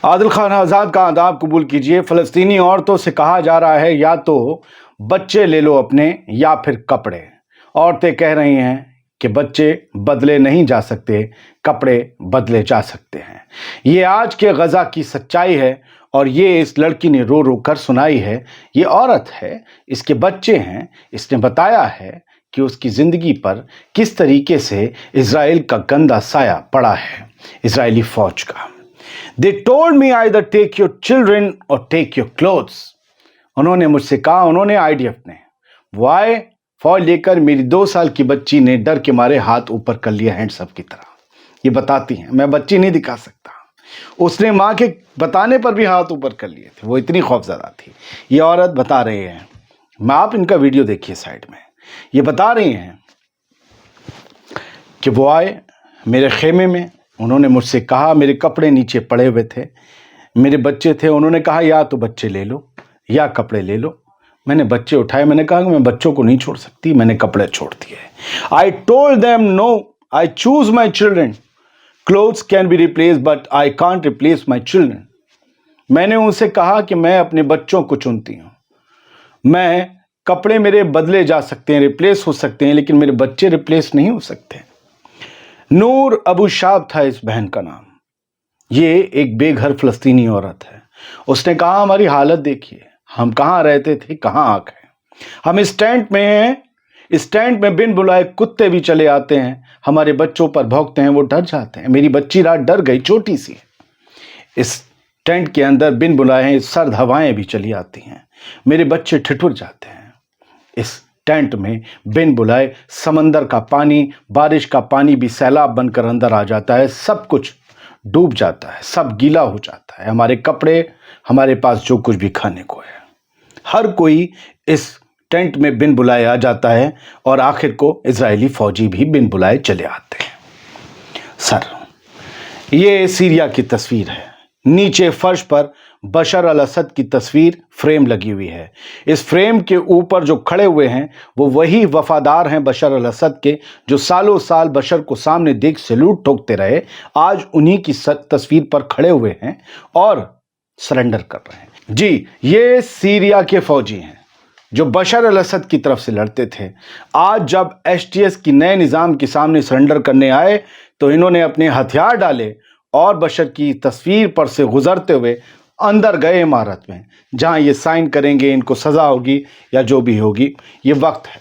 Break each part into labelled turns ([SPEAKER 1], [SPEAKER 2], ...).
[SPEAKER 1] आदिल खान आज़ाद का आदाब कबूल कीजिए। फ़लस्तीनी औरतों से कहा जा रहा है या तो बच्चे ले लो अपने या फिर कपड़े। औरतें कह रही हैं कि बच्चे बदले नहीं जा सकते, कपड़े बदले जा सकते हैं। ये आज के गज़ा की सच्चाई है और ये इस लड़की ने रो रो कर सुनाई है। ये औरत है, इसके बच्चे हैं। इसने बताया है कि उसकी ज़िंदगी पर किस तरीके से इज़राइल का गंदा साया पड़ा है, इज़राइली फ़ौज का। They told me either take your children or take your clothes. उन्होंने मुझसे कहा, उन्होंने आईडीएफ ने वाई फौज लेकर मेरी 2 साल की बच्ची ने डर के मारे हाथ ऊपर कर लिया, हैंड्स अप की तरह। ये बताती हैं, मैं बच्ची नहीं दिखा सकता। उसने माँ के बताने पर भी हाथ ऊपर कर लिए थे, वो इतनी खौफजदा थी। ये औरत बता रही है, मैं आप इनका वीडियो देखिए साइड में। ये बता रही हैं कि वो आए मेरे खेमे में, उन्होंने मुझसे कहा, मेरे कपड़े नीचे पड़े हुए थे, मेरे बच्चे थे। उन्होंने कहा या तो बच्चे ले लो या कपड़े ले लो। मैंने बच्चे उठाए, मैंने कहा कि मैं बच्चों को नहीं छोड़ सकती, मैंने कपड़े छोड़ दिए। I told them no, I choose my children, clothes can be replace but I can't replace my children. मैंने उनसे कहा कि मैं अपने बच्चों को चुनती हूँ। मैं कपड़े मेरे बदले जा सकते हैं, रिप्लेस हो सकते हैं, लेकिन मेरे बच्चे रिप्लेस नहीं हो सकते। नूर अबू शाब था इस बहन का नाम। ये एक बेघर फ़लस्तीनी औरत है। उसने कहा, हमारी हालत देखिए, हम कहाँ रहते थे, कहाँ आ गए। हम इस टेंट में हैं, इस टेंट में बिन बुलाए कुत्ते भी चले आते हैं, हमारे बच्चों पर भौंकते हैं, वो डर जाते हैं। मेरी बच्ची रात डर गई, छोटी सी। इस टेंट के अंदर बिन बुलाए सर्द हवाएं भी चली आती हैं, मेरे बच्चे ठिठुर जाते हैं। इस टेंट में बिन बुलाए समंदर का पानी, बारिश का पानी भी सैलाब बनकर अंदर आ जाता है, सब कुछ डूब जाता है, सब गीला हो जाता है। हमारे कपड़े, हमारे पास जो कुछ भी खाने को है, हर कोई इस टेंट में बिन बुलाए आ जाता है और आखिर को इजरायली फौजी भी बिन बुलाए चले आते हैं। सर, ये सीरिया की तस्वीर है। नीचे फर्श पर बशर अल असद की तस्वीर फ्रेम लगी हुई है। इस फ्रेम के ऊपर जो खड़े हुए हैं वो वही वफादार हैं बशर अल असद के, जो सालों साल बशर को सामने देख सैल्यूट ठोकते रहे। आज उन्हीं की तस्वीर पर खड़े हुए हैं और सरेंडर कर रहे हैं। जी, ये सीरिया के फौजी हैं जो बशर अल असद की तरफ से लड़ते थे। आज जब एचटीएस की नए निज़ाम के सामने सरेंडर करने आए तो इन्होंने अपने हथियार डाले और बशर की तस्वीर पर से गुजरते हुए अंदर गए इमारत में, जहां ये साइन करेंगे, इनको सज़ा होगी या जो भी होगी। ये वक्त है,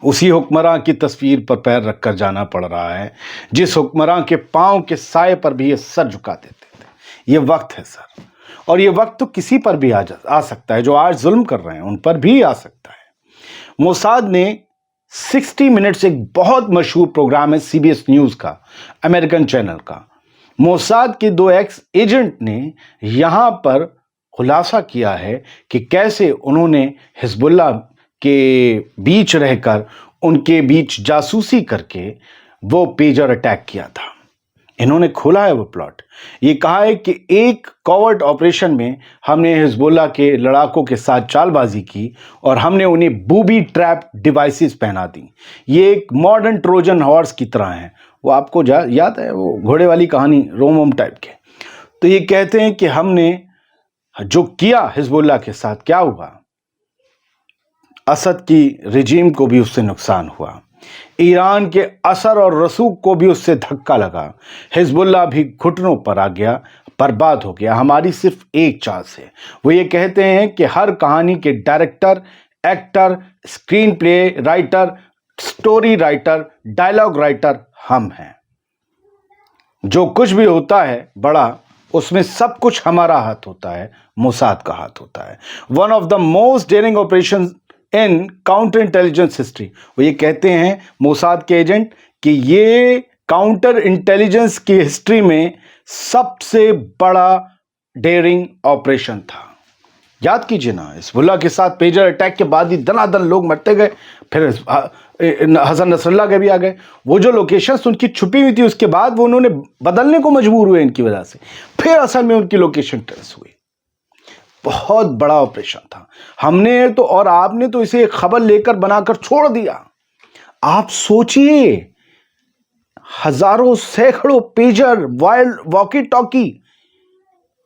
[SPEAKER 1] उसी हुक्मरान की तस्वीर पर पैर रखकर जाना पड़ रहा है जिस हुक्मरान के पांव के साए पर भी ये सर झुका देते थे। ये वक्त है सर, और ये वक्त तो किसी पर भी आ सकता है। जो आज जुल्म कर रहे हैं उन पर भी आ सकता है। मोसाद ने 60 मिनट्स, एक बहुत मशहूर प्रोग्राम है सीबीएस न्यूज़ का, अमेरिकन चैनल का, मोसाद के 2 एक्स एजेंट ने यहाँ पर खुलासा किया है कि कैसे उन्होंने हिजबुल्लाह के बीच रहकर उनके बीच जासूसी करके वो पेजर अटैक किया था। इन्होंने खोला है वो प्लॉट। ये कहा है कि एक कॉवर्ट ऑपरेशन में हमने हिजबुल्लाह के लड़ाकों के साथ चालबाजी की और हमने उन्हें बूबी ट्रैप डिवाइसेस पहना दी। ये एक मॉडर्न ट्रोजन हॉर्स की तरह हैं। वो आपको याद है वो घोड़े वाली कहानी, रोम टाइप के। तो ये कहते हैं कि हमने जो किया हिजबुल्लाह के साथ, क्या हुआ, असद की रिजीम को भी उससे नुकसान हुआ, ईरान के असर और रसूख को भी उससे धक्का लगा, हिजबुल्लाह भी घुटनों पर आ गया, बर्बाद हो गया। हमारी सिर्फ एक चांस है। वो ये कहते हैं कि हर कहानी के director, actor, screen play writer, story writer, dialogue writer हम हैं। जो कुछ भी होता है बड़ा, उसमें सब कुछ हमारा हाथ होता है, मोसाद का हाथ होता है। One of the most daring operation in counter intelligence history. वो ये कहते हैं मोसाद के एजेंट कि ये काउंटर इंटेलिजेंस की हिस्ट्री में सबसे बड़ा डेयरिंग ऑपरेशन था। याद कीजिए ना, हिजबुल्लाह के साथ पेजर अटैक के बाद ही दनादन लोग मरते गए, फिर हसन नसरल्लाह के भी आ गए। वो जो लोकेशंस उनकी छुपी हुई थी उसके बाद वो उन्होंने बदलने को मजबूर हुए इनकी वजह से, फिर असल में उनकी लोकेशन ट्रेस हुई। बहुत बड़ा ऑपरेशन था। हमने तो और आपने तो इसे एक खबर लेकर बनाकर छोड़ दिया। आप सोचिए, हजारों सैकड़ों पेजर, वाइल्ड वॉकी टॉकी,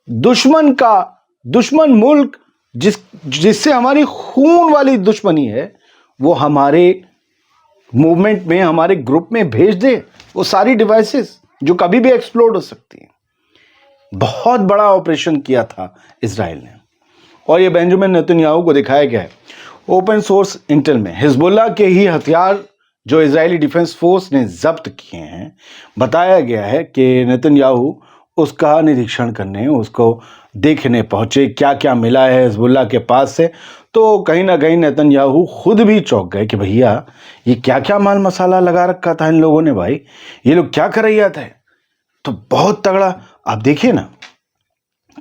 [SPEAKER 1] दुश्मन मुल्क जिससे हमारी खून वाली दुश्मनी है, वो हमारे मूवमेंट में, हमारे ग्रुप में भेज दे वो सारी डिवाइसेस जो कभी भी एक्सप्लोड हो सकती हैं। बहुत बड़ा ऑपरेशन किया था इजराइल ने, और ये बेंजामिन नेतन्याहू को दिखाया गया है। ओपन सोर्स इंटेल में हिजबुल्लाह के ही हथियार जो इजरायली डिफेंस फोर्स ने जब्त किए हैं, बताया गया है कि नेतन्याहू उसका निरीक्षण करने, उसको देखने पहुंचे, क्या क्या मिला है हिजबुल्लाह के पास से। तो कहीं ना कहीं नेतन्याहू खुद भी चौंक गए कि भैया ये क्या क्या माल मसाला लगा रखा था इन लोगों ने, भाई ये लोग क्या कर रही थे। तो बहुत तगड़ा, आप देखिए ना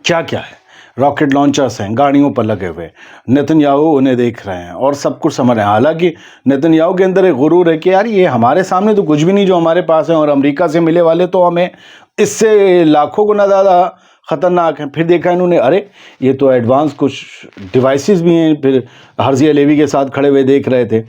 [SPEAKER 1] क्या क्या है। रॉकेट लॉन्चर्स हैं गाड़ियों पर लगे हुए, नेतन्याहू उन्हें देख रहे हैं और सब कुछ समझ रहे हैं। हालांकि नेतन्याहू के अंदर एक गुरूर है कि यार ये हमारे सामने तो कुछ भी नहीं जो हमारे पास है, और अमेरिका से मिले वाले तो हमें इससे लाखों गुना ज़्यादा ख़तरनाक हैं। फिर देखा इन्होंने, अरे ये तो एडवांस कुछ डिवाइसेस भी हैं। फिर हर्जी अलेवी के साथ खड़े हुए देख रहे थे।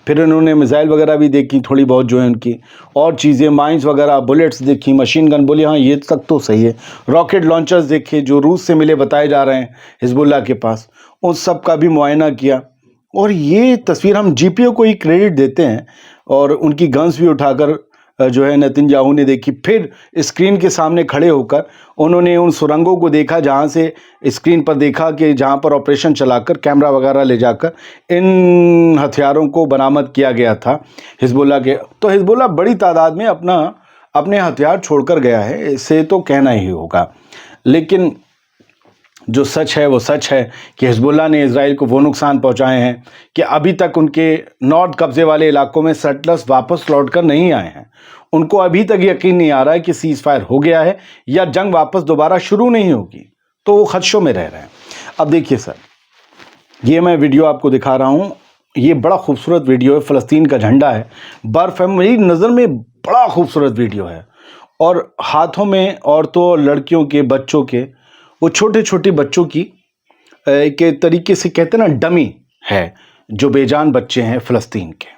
[SPEAKER 1] फिर इन्होंने मिसाइल वगैरह भी देखी थोड़ी बहुत जो है उनकी, और चीज़ें, माइंस वगैरह, बुलेट्स देखी, मशीन गन, बोली हाँ ये तक तो सही है। रॉकेट लॉन्चर्स देखे जो रूस से मिले बताए जा रहे हैं हिजबुल्लाह के पास, उन सब का भी मुआयना किया। और ये तस्वीर हम जीपीओ को ही क्रेडिट देते हैं, और उनकी गन्स भी उठाकर जो है नेतन्याहू ने देखी। फिर स्क्रीन के सामने खड़े होकर उन्होंने उन सुरंगों को देखा जहां से स्क्रीन पर देखा कि जहां पर ऑपरेशन चलाकर कैमरा वगैरह ले जाकर इन हथियारों को बरामद किया गया था हिजबुल्लाह के। तो हिजबुल्लाह बड़ी तादाद में अपने हथियार छोड़कर गया है, इसे तो कहना ही होगा। लेकिन जो सच है वो सच है कि हिजबुल्लाह ने इजराइल को वो नुकसान पहुंचाए हैं कि अभी तक उनके नॉर्थ कब्जे वाले इलाकों में सेटलर्स वापस लौटकर नहीं आए हैं। उनको अभी तक यकीन नहीं आ रहा है कि सीज फायर हो गया है या जंग वापस दोबारा शुरू नहीं होगी, तो वो खदशों में रह रहे हैं। अब देखिए सर, ये मैं वीडियो आपको दिखा रहा हूँ, ये बड़ा खूबसूरत वीडियो है। फ़लस्तीन का झंडा है, बर्फ़ है, मेरी नज़र में बड़ा खूबसूरत वीडियो है। और हाथों में औरतों, लड़कियों के, बच्चों के, वो छोटे छोटे बच्चों की के तरीके से कहते हैं ना, डमी है, जो बेजान बच्चे हैं फ़लस्तीन के,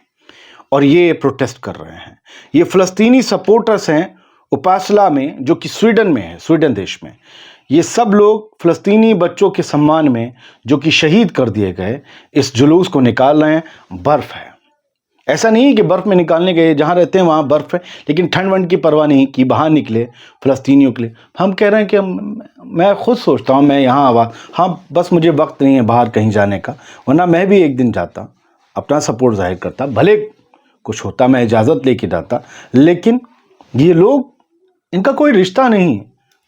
[SPEAKER 1] और ये प्रोटेस्ट कर रहे हैं। ये फ़लस्तीनी सपोर्टर्स हैं उपासला में, जो कि स्वीडन में है, स्वीडन देश में। ये सब लोग फ़लस्तीनी बच्चों के सम्मान में जो कि शहीद कर दिए गए, इस जुलूस को निकाल रहे हैं। बर्फ़ है, ऐसा नहीं है कि बर्फ़ में निकालने गए, जहाँ रहते हैं वहाँ बर्फ़ है, लेकिन ठंड वंड की परवाह नहीं की, बाहर निकले फ़लस्तीनियों के लिए। हम कह रहे हैं कि मैं खुद सोचता हूँ मैं यहाँ आवा, हाँ बस मुझे वक्त नहीं है बाहर कहीं जाने का, वरना मैं भी एक दिन जाता, अपना सपोर्ट जाहिर करता, भले कुछ होता मैं इजाज़त लेके जाता। लेकिन ये लोग, इनका कोई रिश्ता नहीं,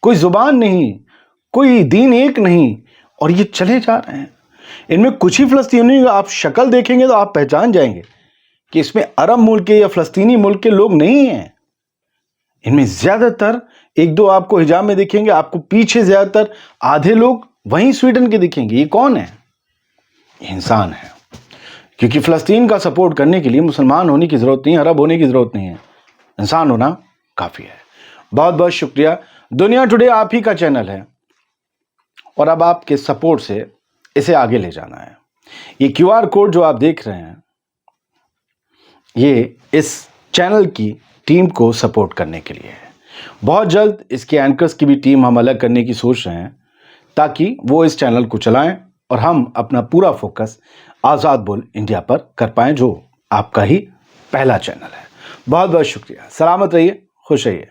[SPEAKER 1] कोई ज़ुबान नहीं, कोई दीन एक नहीं, और ये चले जा रहे हैं। इनमें कुछ ही फ़लस्तीनी, आप शक्ल देखेंगे तो आप पहचान जाएंगे कि इसमें अरब मुल्क के या फ़लस्तीनी मुल्क के लोग नहीं हैं। इनमें ज़्यादातर एक दो आपको हिजाब में दिखेंगे, आपको पीछे ज़्यादातर आधे लोग वहीं स्वीडन के दिखेंगे। ये कौन है? इंसान है। क्योंकि फ़लस्तीन का सपोर्ट करने के लिए मुसलमान होने की ज़रूरत नहीं, अरब होने की ज़रूरत नहीं है, इंसान होना काफ़ी है। बहुत बहुत शुक्रिया। दुनिया टुडे आप ही का चैनल है, और अब आपके सपोर्ट से इसे आगे ले जाना है। ये QR कोड जो आप देख रहे हैं, ये इस चैनल की टीम को सपोर्ट करने के लिए है। बहुत जल्द इसके एंकर्स की भी टीम हम अलग करने की सोच रहे हैं, ताकि वो इस चैनल को चलाएं और हम अपना पूरा फोकस आज़ाद बोल इंडिया पर कर पाएं, जो आपका ही पहला चैनल है। बहुत बहुत शुक्रिया। सलामत रहिए, खुश रहिए।